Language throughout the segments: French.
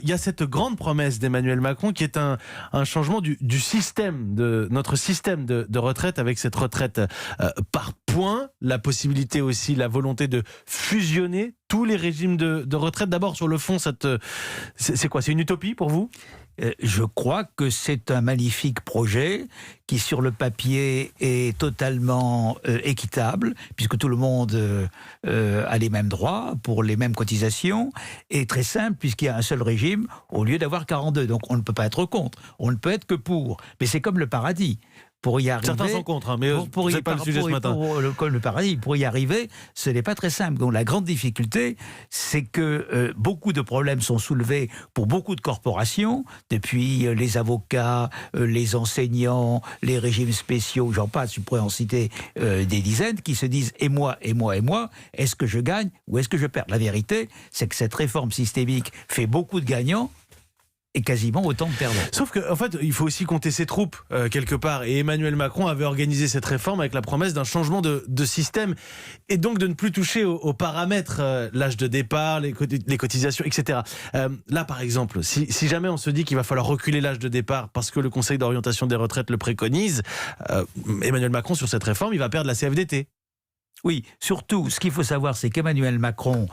Il y a cette grande promesse d'Emmanuel Macron qui est un changement du système, de notre système de retraite, avec cette retraite par points, la possibilité aussi, la volonté de fusionner tous les régimes de retraite. D'abord, sur le fond, c'est quoi? C'est une utopie pour vous? Je crois que c'est un magnifique projet qui, sur le papier, est totalement équitable, puisque tout le monde a les mêmes droits pour les mêmes cotisations, et très simple, puisqu'il y a un seul régime au lieu d'avoir 42. Donc on ne peut pas être contre, on ne peut être que pour. Mais c'est comme le paradis. Pour y arriver, certains sont contre, hein, mais c'est pas le sujet ce matin. Comme le paradis, pour y arriver, ce n'est pas très simple. Donc la grande difficulté, c'est que beaucoup de problèmes sont soulevés pour beaucoup de corporations, depuis les avocats, les enseignants, les régimes spéciaux, j'en passe, je pourrais en citer des dizaines, qui se disent et moi, est-ce que je gagne ou est-ce que je perds? La vérité, c'est que cette réforme systémique fait beaucoup de gagnants et quasiment autant de perdants. Sauf qu'en fait, il faut aussi compter ses troupes, quelque part. Et Emmanuel Macron avait organisé cette réforme avec la promesse d'un changement de système, et donc de ne plus toucher aux paramètres, l'âge de départ, les cotisations, etc. Là, par exemple, si jamais on se dit qu'il va falloir reculer l'âge de départ parce que le Conseil d'orientation des retraites le préconise, Emmanuel Macron, sur cette réforme, il va perdre la CFDT. Oui, surtout, ce qu'il faut savoir, c'est qu'Emmanuel Macron,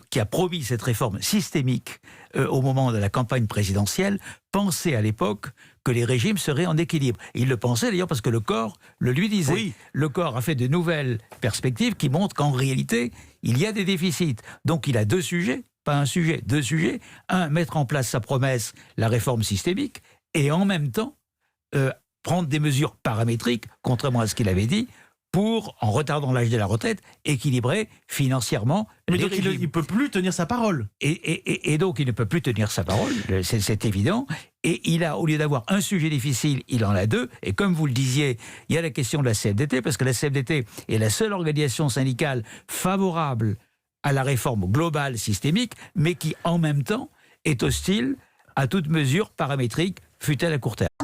qui a promis cette réforme systémique au moment de la campagne présidentielle, pensait à l'époque que les régimes seraient en équilibre. Et il le pensait d'ailleurs parce que le corps le lui disait. Oui. Le corps a fait de nouvelles perspectives qui montrent qu'en réalité, il y a des déficits. Donc il a deux sujets, pas un sujet, deux sujets. Un, mettre en place sa promesse, la réforme systémique, et en même temps, prendre des mesures paramétriques, contrairement à ce qu'il avait dit, pour, en retardant l'âge de la retraite, équilibrer financièrement. Mais donc il ne peut plus tenir sa parole. Et donc il ne peut plus tenir sa parole, c'est évident. Et il a, au lieu d'avoir un sujet difficile, il en a deux. Et comme vous le disiez, il y a la question de la CFDT, parce que la CFDT est la seule organisation syndicale favorable à la réforme globale systémique, mais qui en même temps est hostile à toute mesure paramétrique, fût-elle à court terme.